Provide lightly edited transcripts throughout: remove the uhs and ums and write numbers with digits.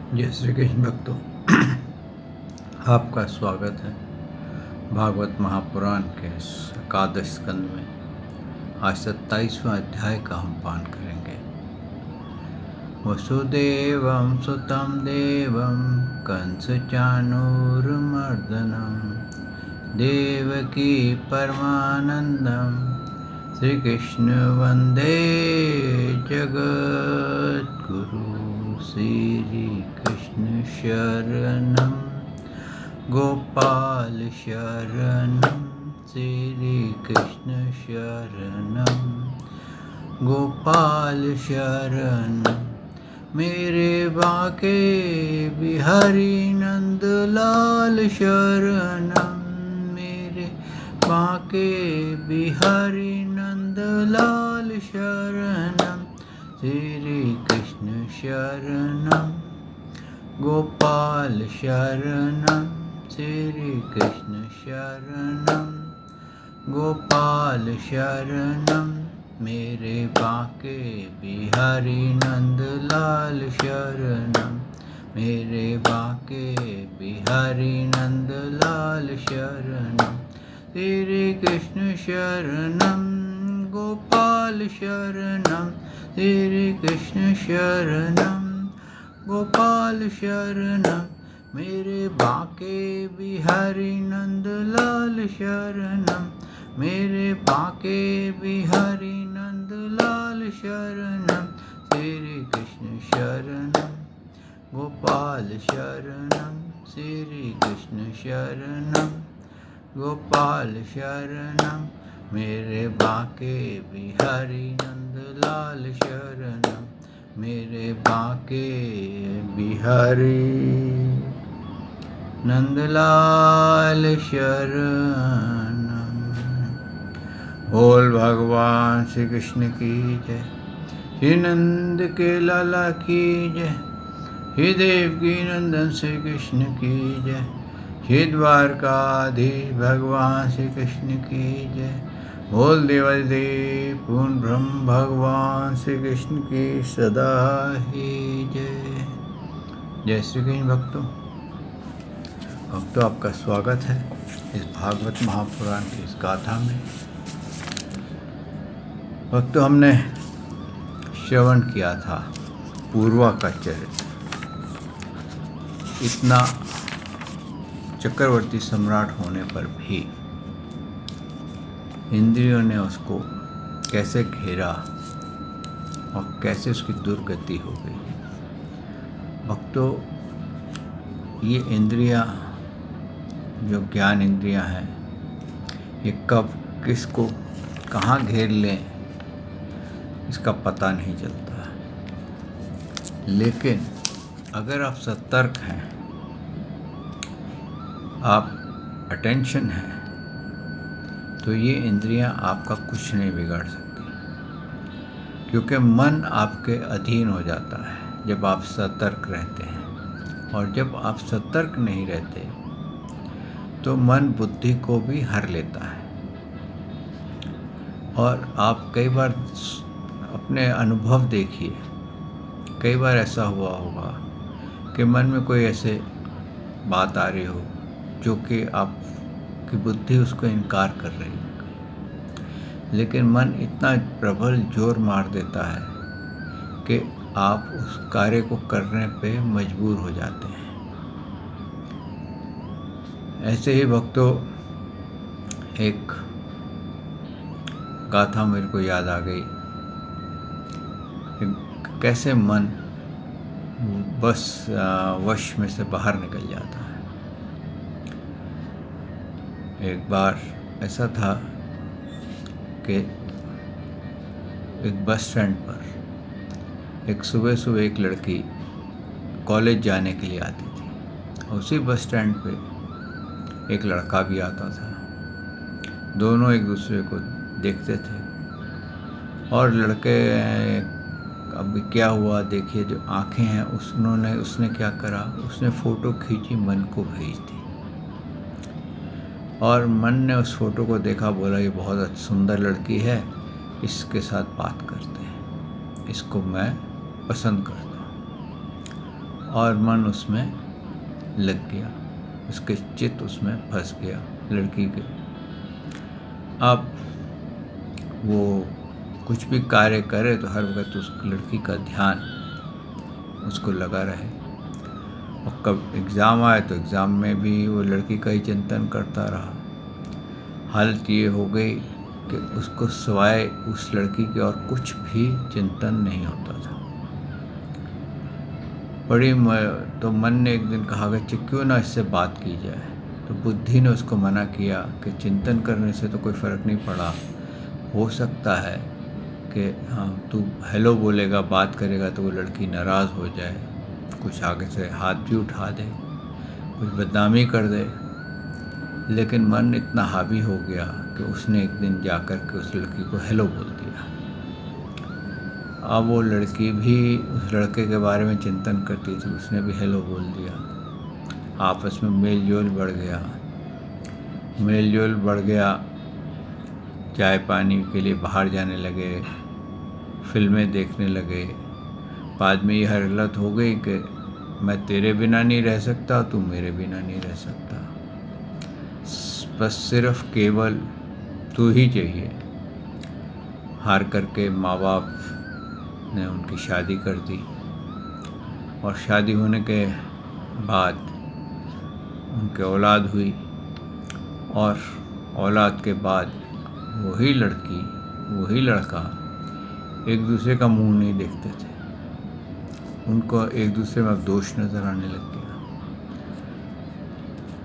जय श्री कृष्ण भक्तों, आपका स्वागत है भागवत महापुराण के एकादश स्कंद में। आज 27वां अध्याय का हम पान करेंगे। वसुदेवं सुतं देवं कंस चाणूरमर्दनं देवकी परमानंदं श्री कृष्ण वंदे जगद्गुरु। श्री कृष्ण शरणं गोपाल शरणं श्री कृष्ण शरणं गोपाल शरणं मेरे बाके बिहारी नंदलाल शरणं मेरे बाके बिहारी नंदलाल शरणं श्री कृष्ण शरणं गोपाल शरणं श्री कृष्ण शरणं गोपाल शरणं मेरे बाके बिहारी नंदलाल शरणं मेरे बाके बिहारी नंदलाल शरणं श्री कृष्ण शरणं गोपाल शरणं श्री कृष्ण शरणं गोपाल शरणं मेरे बाके बिहारी नंदलाल शरणं मेरे बाके बिहारी नंदलाल शरणं श्री कृष्ण शरणं गोपाल शरणं श्री कृष्ण शरणं गोपाल शरणं मेरे बाके बिहारी नंदलाल शरणं मेरे बाके बिहारी नंदलाल शरणं। बोल भगवान श्री कृष्ण की जय, श्री नंद के लाला की जय, श्री देवकी नंदन श्री कृष्ण की जय, श्री द्वारकाधीश भगवान श्री कृष्ण की जय। बोल देवादिदेव पूर्ण ब्रह्म भगवान श्री कृष्ण की सदा ही जय। जय श्री कृष्ण भक्तों, आपका स्वागत है इस भागवत महापुराण की इस गाथा में। भक्तों, हमने श्रवण किया था पूर्वा का चरित्र। इतना चक्रवर्ती सम्राट होने पर भी इंद्रियों ने उसको कैसे घेरा और कैसे उसकी दुर्गति हो गई। भक्तों, ये इंद्रियां, जो ज्ञान इंद्रियां हैं, ये कब किसको कहाँ घेर लें इसका पता नहीं चलता। लेकिन अगर आप सतर्क हैं, आप अटेंशन हैं, तो ये इंद्रियां आपका कुछ नहीं बिगाड़ सकती, क्योंकि मन आपके अधीन हो जाता है जब आप सतर्क रहते हैं। और जब आप सतर्क नहीं रहते तो मन बुद्धि को भी हर लेता है। और आप कई बार अपने अनुभव देखिए, कई बार ऐसा हुआ होगा कि मन में कोई ऐसे बात आ रही हो जो कि आपकी बुद्धि उसको इनकार कर रही हो, लेकिन मन इतना प्रबल जोर मार देता है कि आप उस कार्य को करने पे मजबूर हो जाते हैं। ऐसे ही भक्तों, एक गाथा मेरे को याद आ गई कि कैसे मन बस वश में से बाहर निकल जाता है। एक बार ऐसा था कि एक बस स्टैंड पर एक सुबह सुबह एक लड़की कॉलेज जाने के लिए आती थी। उसी बस स्टैंड पे एक लड़का भी आता था। दोनों एक दूसरे को देखते थे। और लड़के, अब क्या हुआ देखिए, जो आंखें हैं उसने क्या करा, उसने फ़ोटो खींची, मन को भेज दी। और मन ने उस फोटो को देखा, बोला ये बहुत सुंदर लड़की है, इसके साथ बात करते हैं, इसको मैं पसंद करता हूँ। और मन उसमें लग गया, उसके चित्त उसमें फंस गया लड़की के। अब वो कुछ भी कार्य करे तो हर वक्त उस लड़की का ध्यान उसको लगा रहे, और कब एग्ज़ाम आए तो एग्ज़ाम में भी वो लड़की का ही चिंतन करता रहा। हालत ये हो गई कि उसको सिवाय उस लड़की के और कुछ भी चिंतन नहीं होता था। तो मन ने एक दिन कहा कि क्यों ना इससे बात की जाए। तो बुद्धि ने उसको मना किया कि चिंतन करने से तो कोई फ़र्क नहीं पड़ा, हो सकता है कि हाँ तू हेलो बोलेगा, बात करेगा तो वो लड़की नाराज़ हो जाए, कुछ आगे से हाथ भी उठा दे, कुछ बदनामी कर दे। लेकिन मन इतना हावी हो गया कि उसने एक दिन जाकर के उस लड़की को हेलो बोल दिया। अब वो लड़की भी उस लड़के के बारे में चिंतन करती थी, उसने भी हेलो बोल दिया। आपस में मेल जोल बढ़ गया। चाय पानी के लिए बाहर जाने लगे, फिल्में देखने लगे। बाद में ये हालत हो गई कि मैं तेरे बिना नहीं रह सकता, तू मेरे बिना नहीं रह सकता, बस सिर्फ केवल तू ही चाहिए। हार करके माँ बाप ने उनकी शादी कर दी, और शादी होने के बाद उनके औलाद हुई, और औलाद के बाद वही लड़की वही लड़का एक दूसरे का मुंह नहीं देखते थे, उनको एक दूसरे में दोष नज़र आने लग गया।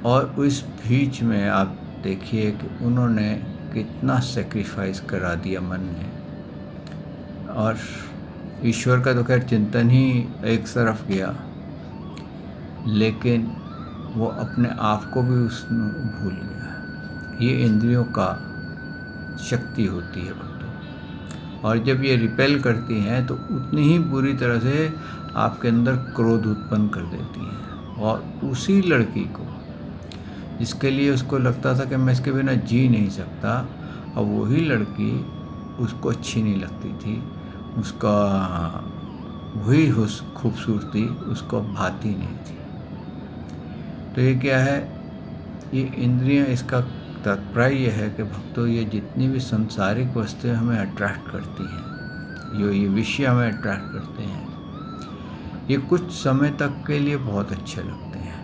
और इस बीच में आप देखिए कि उन्होंने कितना सेक्रीफाइस करा दिया मन ने। और ईश्वर का तो खैर चिंतन ही एक तरफ गया, लेकिन वो अपने आप को भी उसने भूल गया। ये इंद्रियों का शक्ति होती है भक्तों, और जब ये रिपेल करती हैं तो उतनी ही बुरी तरह से आपके अंदर क्रोध उत्पन्न कर देती हैं। और उसी लड़की को, जिसके लिए उसको लगता था कि मैं इसके बिना जी नहीं सकता, अब वही लड़की उसको अच्छी नहीं लगती थी, उसका वही खूबसूरती उसको भाती नहीं थी। तो ये क्या है, ये इंद्रियां, इसका तात्पर्य यह है कि भक्तों ये जितनी भी सांसारिक वस्तुएं हमें अट्रैक्ट करती हैं, जो ये विषय हमें अट्रैक्ट करते हैं, ये कुछ समय तक के लिए बहुत अच्छे लगते हैं,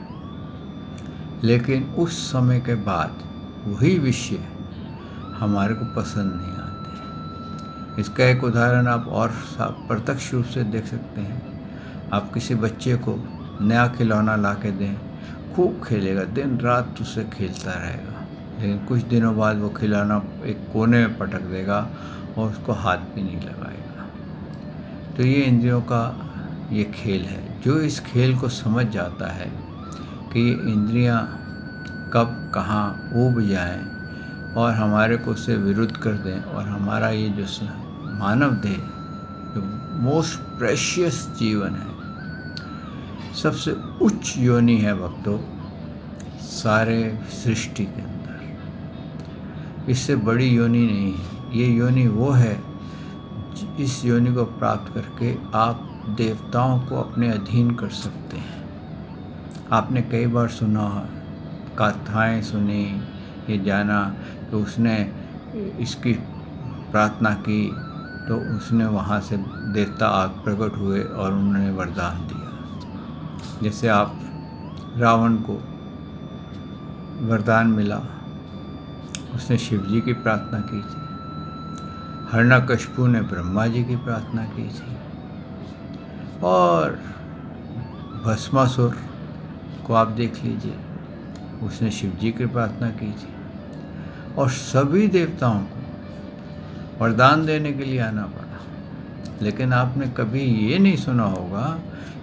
लेकिन उस समय के बाद वही विषय हमारे को पसंद नहीं आते। इसका एक उदाहरण आप और प्रत्यक्ष रूप से देख सकते हैं। आप किसी बच्चे को नया खिलौना ला के दें, खूब खेलेगा, दिन रात उससे खेलता रहेगा, लेकिन कुछ दिनों बाद वो खिलौना एक कोने में पटक देगा और उसको हाथ भी नहीं लगाएगा। तो ये इंद्रियों का ये खेल है। जो इस खेल को समझ जाता है कि ये इंद्रियां कब कहाँ ऊब जाएं और हमारे को उससे विरुद्ध कर दें, और हमारा ये जो मानव देह, जो मोस्ट प्रेशियस जीवन है, सबसे उच्च योनि है भक्तों सारे सृष्टि के अंदर, इससे बड़ी योनि नहीं है। ये योनि वो है, इस योनि को प्राप्त करके आप देवताओं को अपने अधीन कर सकते हैं। आपने कई बार सुना, कथाएं सुनी, ये जाना तो उसने इसकी प्रार्थना की तो उसने वहाँ से देवता आग प्रकट हुए और उन्होंने वरदान दिया। जैसे आप रावण को वरदान मिला, उसने शिव जी की प्रार्थना की थी। हिरण्यकशिपु ने ब्रह्मा जी की प्रार्थना की थी, और भस्मासुर को आप देख लीजिए, उसने शिव जी की प्रार्थना की थी। और सभी देवताओं को वरदान देने के लिए आना पड़ा, लेकिन आपने कभी ये नहीं सुना होगा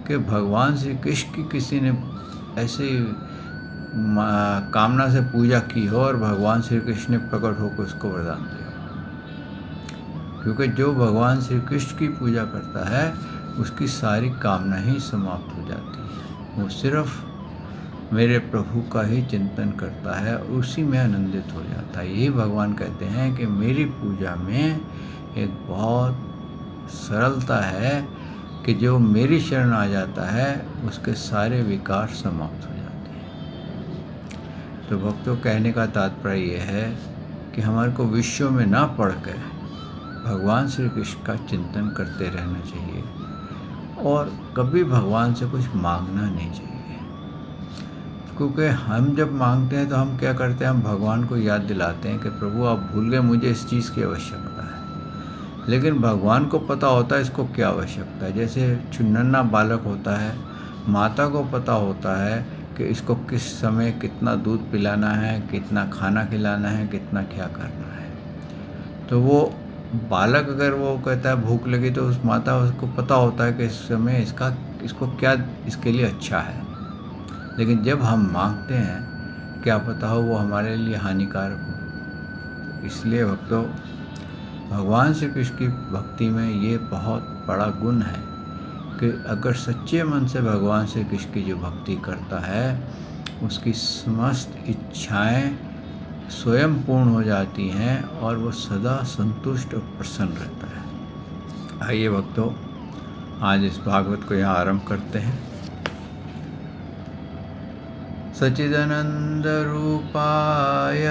कि भगवान श्री कृष्ण की किसी ने ऐसे कामना से पूजा की हो और भगवान श्री कृष्ण ने प्रकट होकर उसको वरदान दिया। क्योंकि जो भगवान श्री कृष्ण की पूजा करता है उसकी सारी कामना ही समाप्त हो जाती है। वो सिर्फ मेरे प्रभु का ही चिंतन करता है और उसी में आनंदित हो जाता है। यही भगवान कहते हैं कि मेरी पूजा में एक बहुत सरलता है कि जो मेरी शरण आ जाता है उसके सारे विकार समाप्त हो जाते हैं। तो भक्तों, कहने का तात्पर्य यह है कि हमारे को विश्व में ना पढ़कर भगवान श्री कृष्ण का चिंतन करते रहना चाहिए और कभी भगवान से कुछ मांगना नहीं चाहिए। क्योंकि हम जब मांगते हैं तो हम क्या करते हैं, हम भगवान को याद दिलाते हैं कि प्रभु आप भूल गए, मुझे इस चीज़ की आवश्यकता है। लेकिन भगवान को पता होता है इसको क्या आवश्यकता है। जैसे नन्हा बालक होता है, माता को पता होता है कि इसको किस समय कितना दूध पिलाना है, कितना खाना खिलाना है, कितना क्या करना है। तो वो बालक अगर वो कहता है भूख लगी, तो उस माता उसको पता होता है कि इस समय इसको क्या इसके लिए अच्छा है। लेकिन जब हम मांगते हैं, क्या पता हो वो हमारे लिए हानिकारक हो। इसलिए भक्तों, भगवान श्री कृष्ण की भक्ति में ये बहुत बड़ा गुण है कि अगर सच्चे मन से भगवान श्री कृष्ण की जो भक्ति करता है, उसकी समस्त इच्छाएं स्वयं पूर्ण हो जाती हैं और वो सदा संतुष्ट और प्रसन्न रहता है। आइए भक्तों, आज इस भागवत को यहाँ आरंभ करते हैं। सच्चिदानंद रूपाय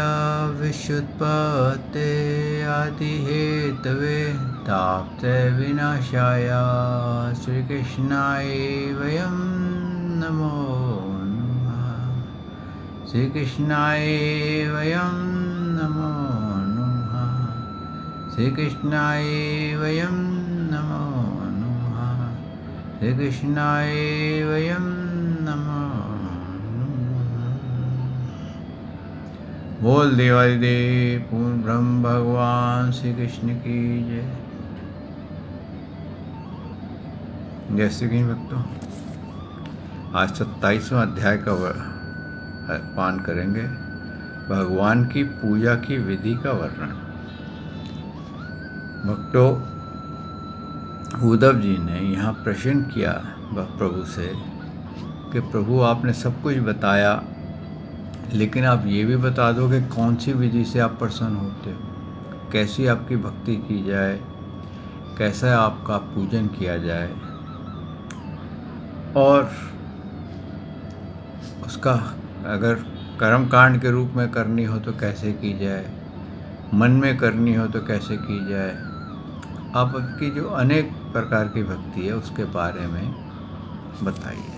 विश्वोत्पत्ते आदिहेतवे ताप्ते विनाशाय श्रीकृष्णाय वयं नमो नमः। श्रीकृष्णाय वयं नमो नमः। श्रीकृष्णाय वयं नमो नमः। श्रीकृष्णाय वयं नमो। बोल देवादिदेव पूर्ण ब्रह्म भगवान श्री कृष्ण की जय। जय श्री कृष्ण भक्तों, आज 27वां अध्याय का पान करेंगे। भगवान की पूजा की विधि का वर्णन। भक्तों, उद्धव जी ने यहाँ प्रश्न किया प्रभु से कि प्रभु आपने सब कुछ बताया, लेकिन आप ये भी बता दो कि कौन सी विधि से आप प्रसन्न होते हो, कैसी आपकी भक्ति की जाए, कैसा आपका पूजन किया जाए और उसका अगर कर्म कांड के रूप में करनी हो तो कैसे की जाए, मन में करनी हो तो कैसे की जाए। आपकी जो अनेक प्रकार की भक्ति है उसके बारे में बताइए।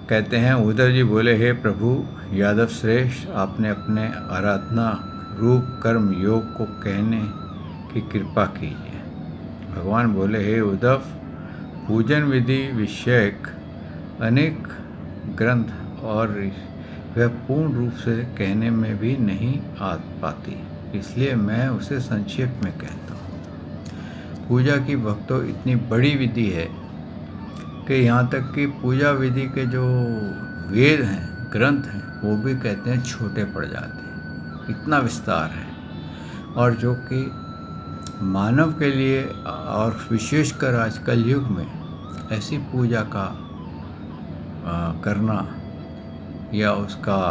कहते हैं, उद्धव जी बोले, हे प्रभु यादव श्रेष्ठ, आपने अपने आराधना रूप कर्म योग को कहने की कृपा कीजिए। भगवान बोले, हे उद्धव, पूजन विधि विषयक अनेक ग्रंथ और वह पूर्ण रूप से कहने में भी नहीं आ पाती, इसलिए मैं उसे संक्षेप में कहता हूँ। पूजा की भक्तों इतनी बड़ी विधि है कि यहाँ तक कि पूजा विधि के जो वेद हैं, ग्रंथ हैं, वो भी कहते हैं छोटे पड़ जाते हैं, इतना विस्तार है। और जो कि मानव के लिए और विशेषकर आज कलयुग में ऐसी पूजा का करना या उसका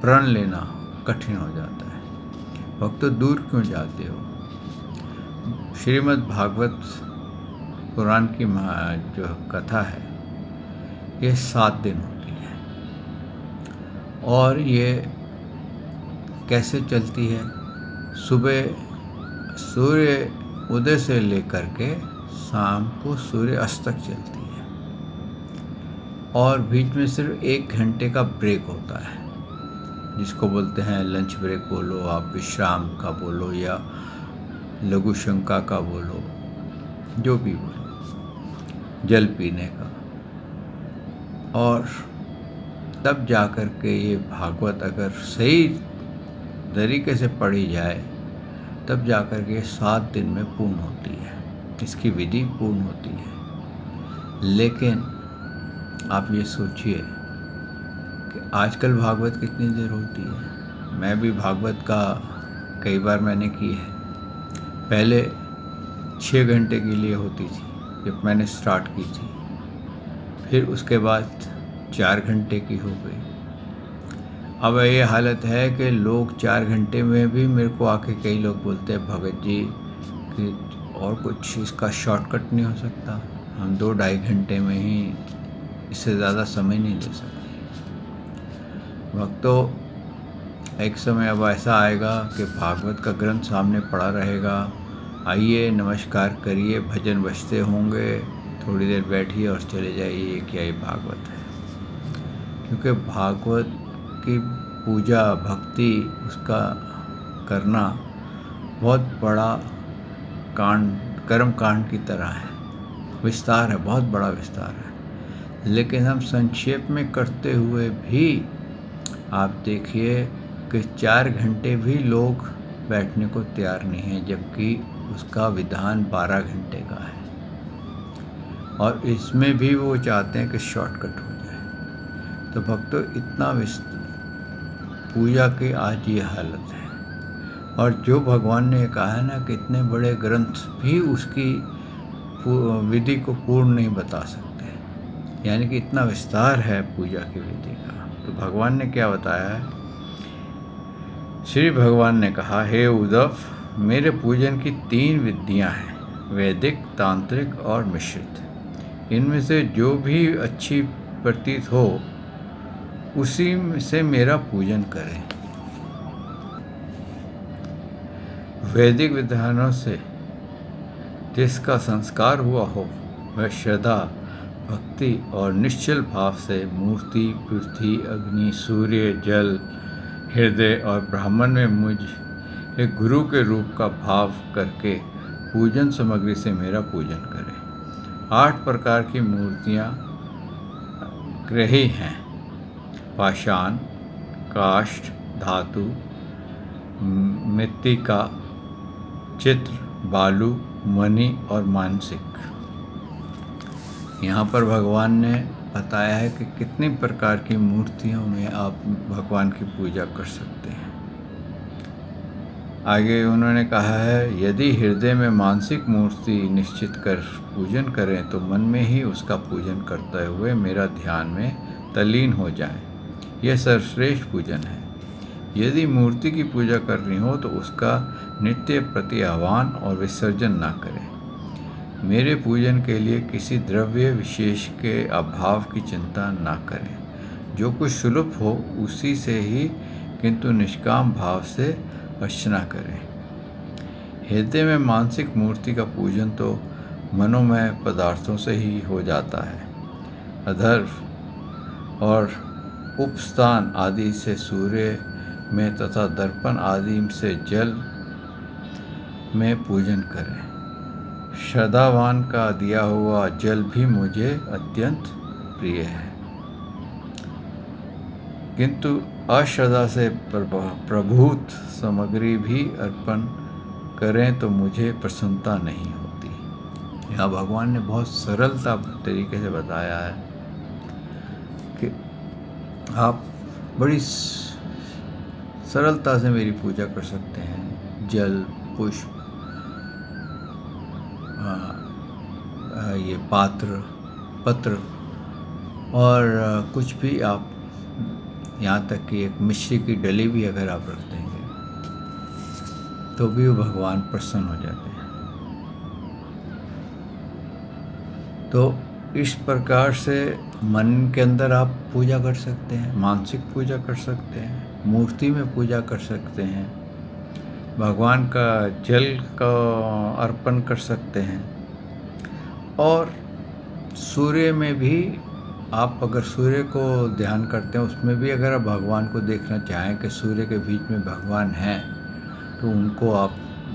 प्रण लेना कठिन हो जाता है। भक्तों, दूर क्यों जाते हो? श्रीमद् भागवत पुराण की जो कथा है ये 7 दिन होती है और ये कैसे चलती है? सुबह सूर्य उदय से लेकर के शाम को सूर्य अस्त तक चलती है और बीच में सिर्फ 1 घंटे का ब्रेक होता है, जिसको बोलते हैं लंच ब्रेक बोलो, आप विश्राम का बोलो या लघु शंका का बोलो, जो भी बोलो, जल पीने का। और तब जाकर के ये भागवत अगर सही तरीके से पढ़ी जाए तब जाकर के 7 दिन में पूर्ण होती है, इसकी विधि पूर्ण होती है। लेकिन आप ये सोचिए कि आजकल भागवत कितनी देर होती है। मैं भी भागवत का कई बार मैंने की है। पहले 6 घंटे के लिए होती थी जब मैंने स्टार्ट की थी, फिर उसके बाद 4 घंटे की हो गई। अब ये हालत है कि लोग 4 घंटे में भी मेरे को आके कई लोग बोलते हैं, भगत जी कि और कुछ इसका शॉर्टकट नहीं हो सकता। हम 2-2.5 घंटे में ही इससे ज़्यादा समय नहीं दे सकते। भक्तों, एक समय अब ऐसा आएगा कि भागवत का ग्रंथ सामने पड़ा रहेगा, आइए नमस्कार करिए, भजन बजते होंगे, थोड़ी देर बैठिए और चले जाइए, क्या ये भागवत है। क्योंकि भागवत की पूजा भक्ति उसका करना बहुत बड़ा कर्म कांड की तरह है, विस्तार है, बहुत बड़ा विस्तार है। लेकिन हम संक्षेप में करते हुए भी आप देखिए कि 4 घंटे भी लोग बैठने को तैयार नहीं हैं, जबकि उसका विधान 12 घंटे का है, और इसमें भी वो चाहते हैं कि शॉर्टकट हो जाए। तो भक्तों, इतना पूजा की आज ये हालत है। और जो भगवान ने कहा है ना कि इतने बड़े ग्रंथ भी उसकी विधि को पूर्ण नहीं बता सकते, यानी कि इतना विस्तार है पूजा की विधि का। तो भगवान ने क्या बताया है? श्री भगवान ने कहा, हे उद्धव, मेरे पूजन की 3 विधियाँ हैं, वैदिक, तांत्रिक और मिश्रित। इनमें से जो भी अच्छी प्रतीत हो उसी से मेरा पूजन करें। वैदिक विधानों से जिसका संस्कार हुआ हो वह श्रद्धा, भक्ति और निश्चल भाव से मूर्ति, पृथ्वी, अग्नि, सूर्य, जल, हृदय और ब्राह्मण में मुझ एक गुरु के रूप का भाव करके पूजन सामग्री से मेरा पूजन करें। 8 प्रकार की मूर्तियाँ ग्रही हैं: पाषाण, काष्ठ, धातु, मृत्तिका, चित्र, बालू, मणि और मानसिक। यहाँ पर भगवान ने बताया है कि कितनी प्रकार की मूर्तियों में आप भगवान की पूजा कर सकते हैं। आगे उन्होंने कहा है, यदि हृदय में मानसिक मूर्ति निश्चित कर पूजन करें तो मन में ही उसका पूजन करते हुए मेरा ध्यान में तल्लीन हो जाएं। यह सर्वश्रेष्ठ पूजन है। यदि मूर्ति की पूजा करनी हो तो उसका नित्य प्रति आह्वान और विसर्जन ना करें। मेरे पूजन के लिए किसी द्रव्य विशेष के अभाव की चिंता ना करें। जो कुछ सुलभ हो उसी से ही, किंतु निष्काम भाव से अर्चना करें। हृदय में मानसिक मूर्ति का पूजन तो मनोमय पदार्थों से ही हो जाता है। अधर्व और उपस्थान आदि से सूर्य में तथा दर्पण आदि से जल में पूजन करें। श्रद्धावान का दिया हुआ जल भी मुझे अत्यंत प्रिय है, किंतु अश्रद्धा से प्रभूत सामग्री भी अर्पण करें तो मुझे प्रसन्नता नहीं होती। यहाँ भगवान ने बहुत सरलता तरीके से बताया है कि आप बड़ी सरलता से मेरी पूजा कर सकते हैं। जल, पुष्प, ये पत्र और कुछ भी आप, यहाँ तक कि एक मिश्री की डली भी अगर आप रख देंगे तो भी वो भगवान प्रसन्न हो जाते हैं। तो इस प्रकार से मन के अंदर आप पूजा कर सकते हैं, मानसिक पूजा कर सकते हैं, मूर्ति में पूजा कर सकते हैं, भगवान का जल का अर्पण कर सकते हैं, और सूर्य में भी आप अगर सूर्य को ध्यान करते हैं उसमें भी अगर आप भगवान को देखना चाहें कि सूर्य के बीच में भगवान हैं तो उनको आप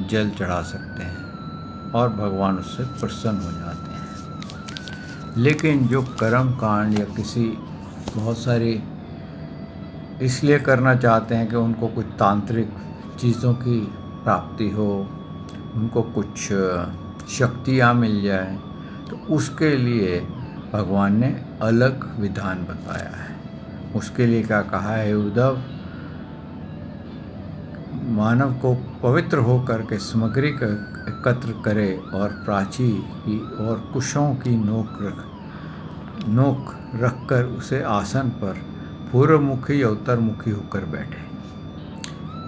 जल चढ़ा सकते हैं और भगवान उससे प्रसन्न हो जाते हैं। लेकिन जो कर्म कांड या किसी बहुत सारी इसलिए करना चाहते हैं कि उनको कुछ तांत्रिक चीज़ों की प्राप्ति हो, उनको कुछ शक्तियाँ मिल जाए, तो उसके लिए भगवान ने अलग विधान बताया है। उसके लिए क्या कहा है? उद्धव, मानव को पवित्र होकर के सामग्री का एकत्र करे और प्राची की और कुशों की नोक रखकर उसे आसन पर पूर्वमुखी या उत्तरमुखी होकर बैठे।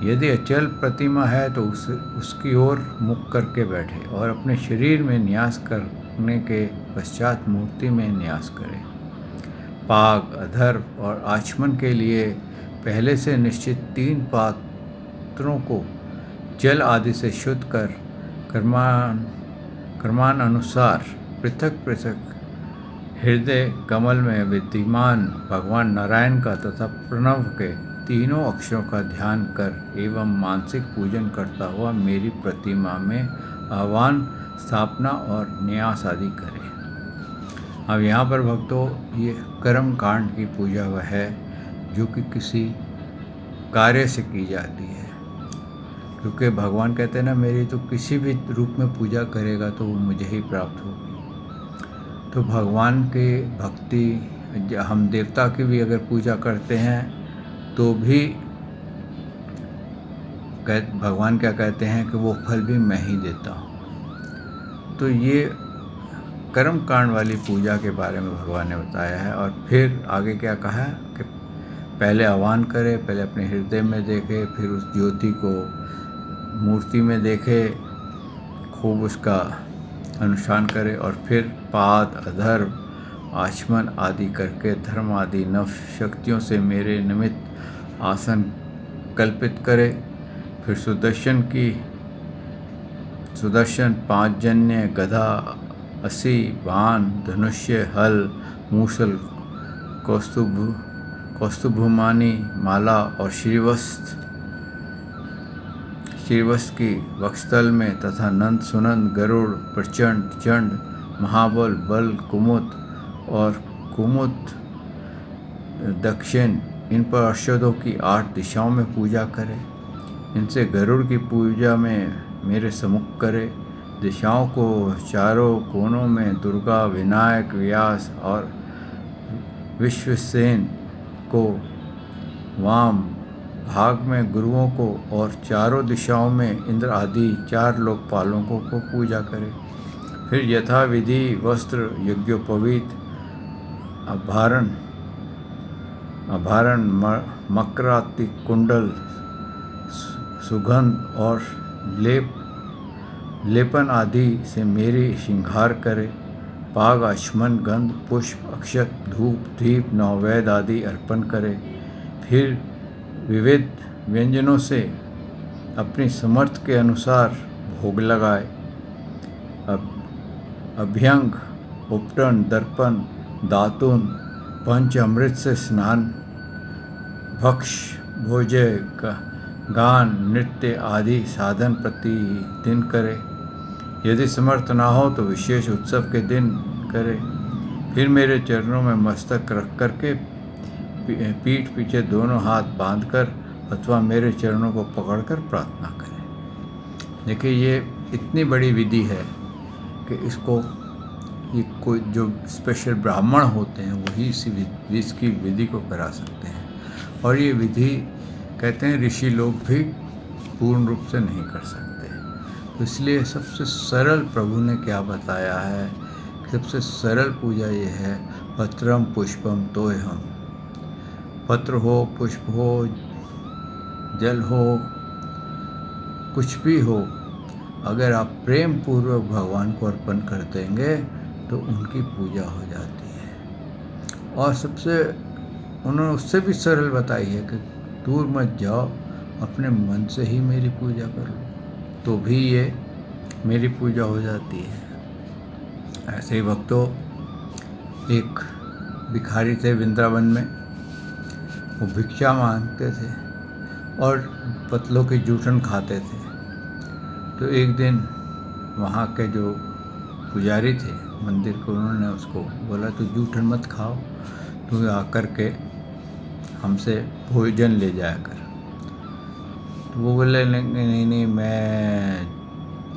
यदि अचल प्रतिमा है तो उसकी ओर मुख करके बैठे और अपने शरीर में न्यास करने के पश्चात मूर्ति में न्यास करे। पाग, अधर और आचमन के लिए पहले से निश्चित 3 पात्रों को जल आदि से शुद्ध कर कर्मानुसार पृथक पृथक हृदय कमल में विद्यमान भगवान नारायण का तथा प्रणव के तीनों अक्षरों का ध्यान कर एवं मानसिक पूजन करता हुआ मेरी प्रतिमा में आह्वान, स्थापना और न्यास आदि करे। अब यहाँ पर भक्तों, ये कर्म कांड की पूजा वह है जो कि किसी कार्य से की जाती है, क्योंकि भगवान कहते हैं ना, मेरी तो किसी भी रूप में पूजा करेगा तो वो मुझे ही प्राप्त होगी। तो भगवान के भक्ति, हम देवता की भी अगर पूजा करते हैं तो भी भगवान क्या कहते हैं कि वो फल भी मैं ही देता हूँ। तो ये कर्म कांड वाली पूजा के बारे में भगवान ने बताया है। और फिर आगे क्या कहा है कि पहले आह्वान करे, पहले अपने हृदय में देखे, फिर उस ज्योति को मूर्ति में देखे, खूब उसका अनुष्ठान करे और फिर पाद, अधर, आचमन आदि करके धर्म आदि नव शक्तियों से मेरे निमित्त आसन कल्पित करे। फिर सुदर्शन, 5 जन्य, गदा, असी, बाण, धनुष्य, हल, मूसल, कौस्तुभमानी माला और श्रीवस्त्र की वक्षस्थल में तथा नंद, सुनंद, गरुड़, प्रचंड, चंड, महाबल, बल, कुमुद और कुमुद दक्षिण, इन पार्षदों की 8 दिशाओं में पूजा करें। इनसे गरुड़ की पूजा में मेरे सम्मुख करे। दिशाओं को चारों कोनों में दुर्गा, विनायक, व्यास और विश्वसेन को, वाम भाग में गुरुओं को और चारों दिशाओं में इंद्र आदि 4 लोकपालों को पूजा करे। फिर यथाविधि वस्त्र, यज्ञोपवीत, आभरण, मकराती, कुंडल, सुगंध और लेपन आदि से मेरी श्रृंगार करे। पाग, आचमन, गंध, पुष्प, अक्षत, धूप, दीप, नववेद आदि अर्पण करे। फिर विविध व्यंजनों से अपनी समर्थ के अनुसार भोग लगाए। अभ्यंग, उपटन, दर्पण, दातुन, पंच अमृत से स्नान, भक्ष, भोजय, गान, नृत्य आदि साधन प्रतिदिन करे। यदि समर्थ ना हो तो विशेष उत्सव के दिन करे। फिर मेरे चरणों में मस्तक रख करके पीठ पीछे दोनों हाथ बांधकर अथवा मेरे चरणों को पकड़कर प्रार्थना करें। देखिए, ये इतनी बड़ी विधि है कि ये कोई जो स्पेशल ब्राह्मण होते हैं वही इसकी विधि को करा सकते हैं। और ये विधि कहते हैं ऋषि लोग भी पूर्ण रूप से नहीं कर सकते। तो इसलिए सबसे सरल प्रभु ने क्या बताया है, सबसे सरल पूजा ये है, पत्रम पुष्पम तोयहम। पत्र हो, पुष्प हो, जल हो, कुछ भी हो, अगर आप प्रेम पूर्वक भगवान को अर्पण कर देंगे तो उनकी पूजा हो जाती है। और उन्होंने उससे भी सरल बताई है कि दूर मत जाओ, अपने मन से ही मेरी पूजा करो तो भी ये मेरी पूजा हो जाती है। ऐसे ही भक्तों, एक भिखारी थे वृंदावन में, वो भिक्षा मांगते थे और पतलों की जूठन खाते थे। तो एक दिन वहाँ के जो पुजारी थे मंदिर के, उन्होंने उसको बोला तो जूठन मत खाओ, तू आकर के हमसे भोजन ले जाया कर। तो वो बोले नहीं, मैं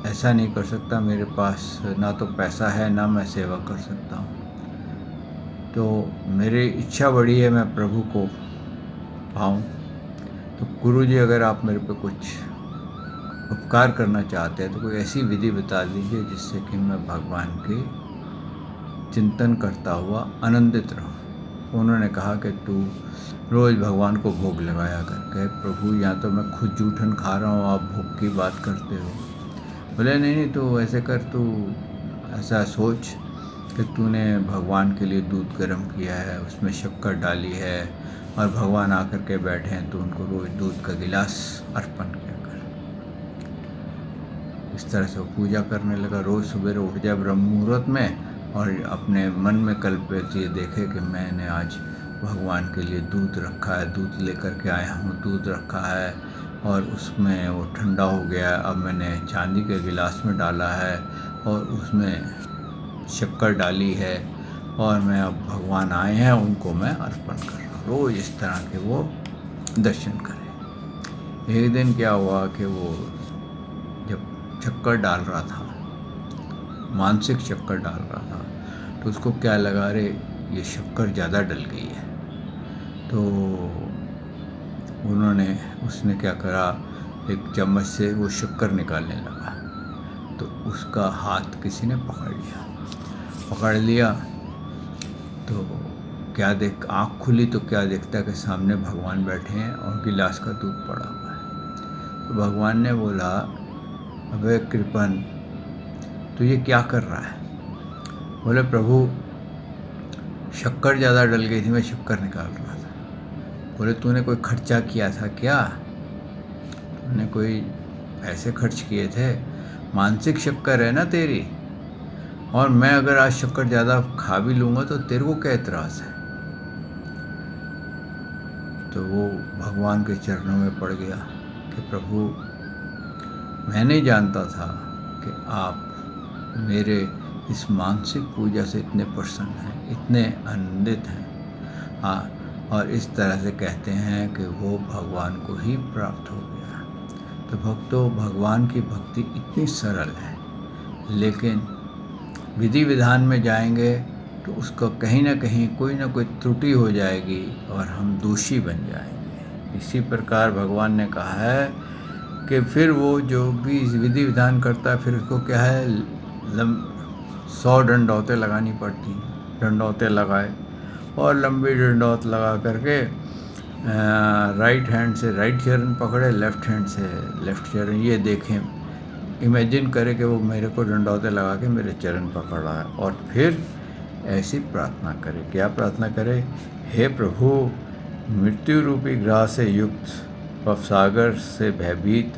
ऐसा नहीं कर सकता, मेरे पास ना तो पैसा है ना मैं सेवा कर सकता हूँ। तो मेरी इच्छा बड़ी है मैं प्रभु को पाऊँ। तो गुरुजी, अगर आप मेरे पे कुछ उपकार करना चाहते हैं तो कोई ऐसी विधि बता दीजिए जिससे कि मैं भगवान के चिंतन करता हुआ आनंदित रहूं। उन्होंने कहा कि तू रोज़ भगवान को भोग लगाया कर। कहे प्रभु यहाँ तो मैं खुद जूठन खा रहा हूँ, आप भोग की बात करते हो। बोले नहीं तू ऐसे कर, तू ऐसा सोच कि तूने भगवान के लिए दूध गर्म किया है, उसमें शक्कर डाली है और भगवान आकर के बैठे हैं, तो उनको रोज़ दूध का गिलास अर्पण किया कर। इस तरह से वो पूजा करने लगा। रोज़ सुबह उठ जाए ब्रह्म मुहूर्त में और अपने मन में कल्पित ये देखे कि मैंने आज भगवान के लिए दूध रखा है, दूध लेकर के आया हूँ, दूध रखा है और उसमें वो ठंडा हो गया, अब मैंने चांदी के गिलास में डाला है और उसमें शक्कर डाली है और मैं अब भगवान आए हैं उनको मैं अर्पण कर रहा हूँ। रोज़ इस तरह के वो दर्शन करें। एक दिन क्या हुआ कि वो जब शक्कर डाल रहा था, मानसिक शक्कर डाल रहा था, तो उसको क्या लगा, अरे ये शक्कर ज़्यादा डल गई है। तो उसने क्या करा, एक चम्मच से वो शक्कर निकालने लगा, तो उसका हाथ किसी ने पकड़ लिया। तो क्या आँख खुली तो क्या देखता है कि सामने भगवान बैठे हैं और गिलास का दूध पड़ा हुआ है। तो भगवान ने बोला, अबे कृपन, तो ये क्या कर रहा है? बोले प्रभु शक्कर ज़्यादा डल गई थी, मैं शक्कर निकाल रहा था। बोले तूने कोई खर्चा किया था क्या? तूने कोई पैसे खर्च किए थे? मानसिक शक्कर है ना तेरी, और मैं अगर आज शक्कर ज़्यादा खा भी लूँगा तो तेरे को क्या एतराज़ है? तो वो भगवान के चरणों में पड़ गया कि प्रभु मैं नहीं जानता था कि आप मेरे इस मानसिक पूजा से इतने प्रसन्न हैं, इतने आनंदित हैं। हाँ, और इस तरह से कहते हैं कि वो भगवान को ही प्राप्त हो गया। तो भक्तों, भगवान की भक्ति इतनी सरल है, लेकिन विधि विधान में जाएंगे तो उसका कहीं ना कहीं कोई ना कोई त्रुटि हो जाएगी और हम दोषी बन जाएंगे। इसी प्रकार भगवान ने कहा है कि फिर वो जो भी विधि विधान करता है, फिर उसको क्या है, 100 डंडौतें लगानी पड़ती। डंडौतें लगाए और लंबी डंडौत लगा करके राइट हैंड से राइट चरण पकड़े, लेफ्ट हैंड से लेफ्ट चरण। ये देखें, इमेजिन करे कि वो मेरे को डंडौतें लगा के मेरे चरण पकड़ रहा है, और फिर ऐसी प्रार्थना करे। क्या प्रार्थना करे? हे प्रभु, मृत्यु रूपी ग्रह से युक्त भवसागर से भयभीत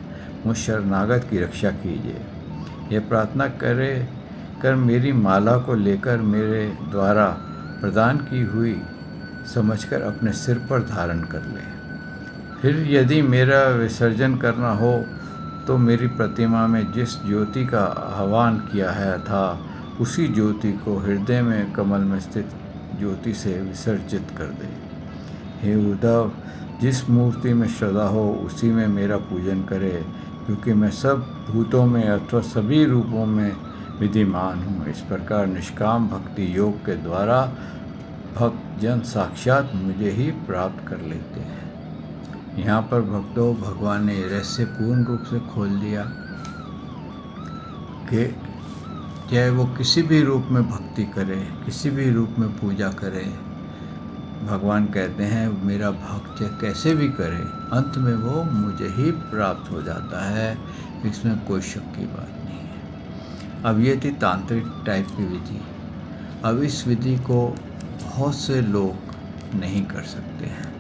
मुझ शरणागत की रक्षा कीजिए। ये प्रार्थना कर मेरी माला को लेकर मेरे द्वारा प्रदान की हुई समझकर अपने सिर पर धारण कर ले। फिर यदि मेरा विसर्जन करना हो तो मेरी प्रतिमा में जिस ज्योति का आह्वान किया है था, उसी ज्योति को हृदय में कमल में स्थित ज्योति से विसर्जित कर दे। हे उद्धव, जिस मूर्ति में श्रद्धा हो उसी में मेरा पूजन करे, क्योंकि मैं सब भूतों में अथवा सभी रूपों में विद्यमान हूँ। इस प्रकार निष्काम भक्ति योग के द्वारा भक्त जन साक्षात मुझे ही प्राप्त कर लेते हैं। यहाँ पर भक्तों, भगवान ने रहस्य पूर्ण रूप से खोल दिया कि चाहे वो किसी भी रूप में भक्ति करे, किसी भी रूप में पूजा करे, भगवान कहते हैं मेरा भक्त चाहे कैसे भी करे, अंत में वो मुझे ही प्राप्त हो जाता है। इसमें कोई शक की बात नहीं है। अब ये थी तांत्रिक टाइप की विधि। अब इस विधि को बहुत से लोग नहीं कर सकते हैं,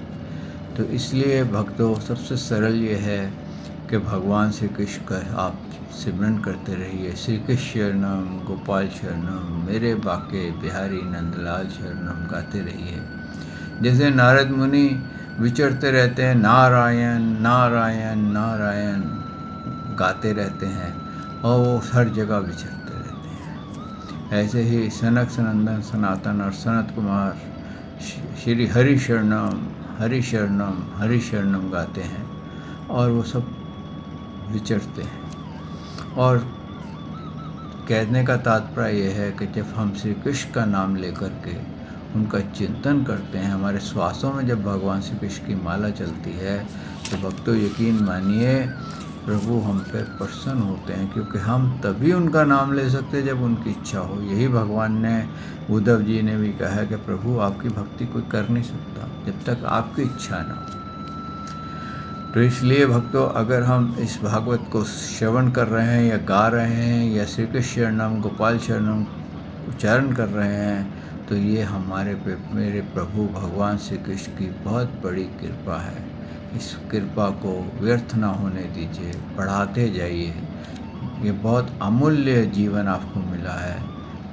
तो इसलिए भक्तों सबसे सरल ये है कि भगवान श्री कृष्ण का आप सिमरन करते रहिए। श्री कृष्ण शरणम, गोपाल शरणम, मेरे बाके बिहारी नंदलाल शरणम गाते रहिए। जैसे नारद मुनि विचरते रहते हैं, नारायण नारायण नारायण गाते रहते हैं और वो हर जगह विचरते रहते हैं। ऐसे ही सनक सनंदन सनातन और सनत कुमार श्री हरि शरणम हरि शरणम हरि शरणम गाते हैं और वो सब विचरते हैं। और कहने का तात्पर्य यह है कि जब हम श्री कृष्ण का नाम लेकर के उनका चिंतन करते हैं, हमारे श्वासों में जब भगवान श्री कृष्ण की माला चलती है, तो भक्तों यकीन मानिए प्रभु हम पर प्रसन्न होते हैं, क्योंकि हम तभी उनका नाम ले सकते जब उनकी इच्छा हो। यही भगवान ने, उद्धव जी ने भी कहा कि प्रभु आपकी भक्ति कोई कर नहीं सकता जब तक आपकी इच्छा ना हो। तो इसलिए भक्तों, अगर हम इस भागवत को श्रवण कर रहे हैं या गा रहे हैं या श्री कृष्ण शरणम गोपाल शरणम उच्चारण कर रहे हैं, तो ये हमारे पे मेरे प्रभु भगवान श्री कृष्ण की बहुत बड़ी कृपा है। इस कृपा को व्यर्थ ना होने दीजिए, बढ़ाते जाइए। ये बहुत अमूल्य जीवन आपको मिला है,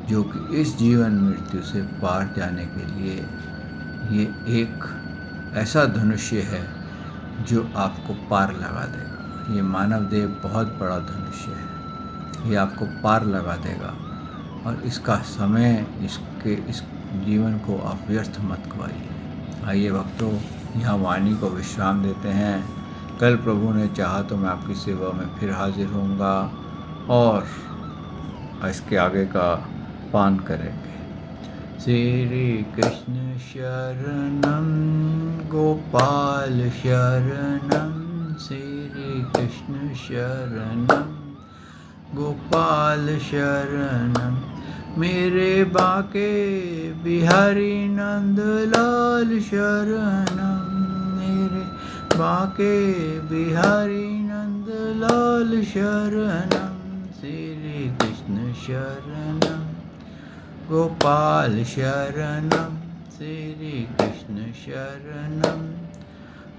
जो कि इस जीवन मृत्यु से पार जाने के लिए ये एक ऐसा धनुष्य है जो आपको पार लगा देगा। ये मानव देह बहुत बड़ा धनुष्य है, ये आपको पार लगा देगा। और इसका समय, इस जीवन को आप व्यर्थ मत गवाइए। आइए भक्तों, यहाँ वाणी को विश्राम देते हैं। कल प्रभु ने चाहा तो मैं आपकी सेवा में फिर हाजिर होऊंगा और इसके आगे का पान करेंगे। श्री कृष्ण शरणम गोपाल शरणम, श्री कृष्ण शरणम गोपाल शरणम, मेरे बाके बिहारी नंद लाल शरणम, मेरे बाके बिहारी नंद लाल शरणम, श्री कृष्ण शरणम गोपाल शरणम, श्री कृष्ण शरणम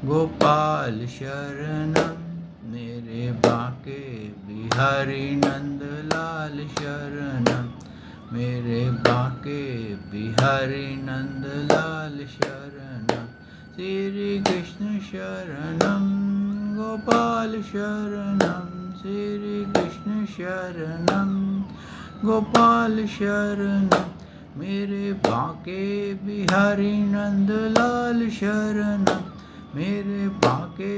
गोपाल शरणम, मेरे बाके बिहारी नंद लाल शरणम, मेरे बाके बिहारी नंद लाल शरणम, श्री कृष्ण शरणम गोपाल शरणम, श्री कृष्ण शरणम गोपाल शरणम, मेरे बाके बिहारी नंद लाल शरणम, मेरे बाके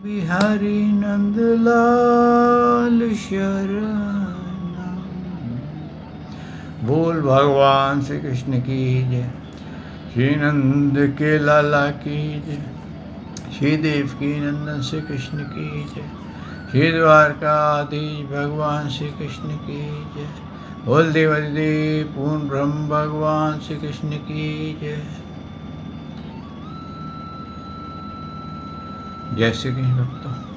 बिहारी नंद लाल शरणम। बोल भगवान श्री कृष्ण की जय, श्री नंद के लाला की जय, श्री देवकी नंदन श्री कृष्ण की जय, श्री द्वारकाधीश भगवान श्री कृष्ण की जय, बोल देवाधिदेव पूर्ण ब्रह्म भगवान श्री कृष्ण की जय। जय श्री कृष्ण भक्तों।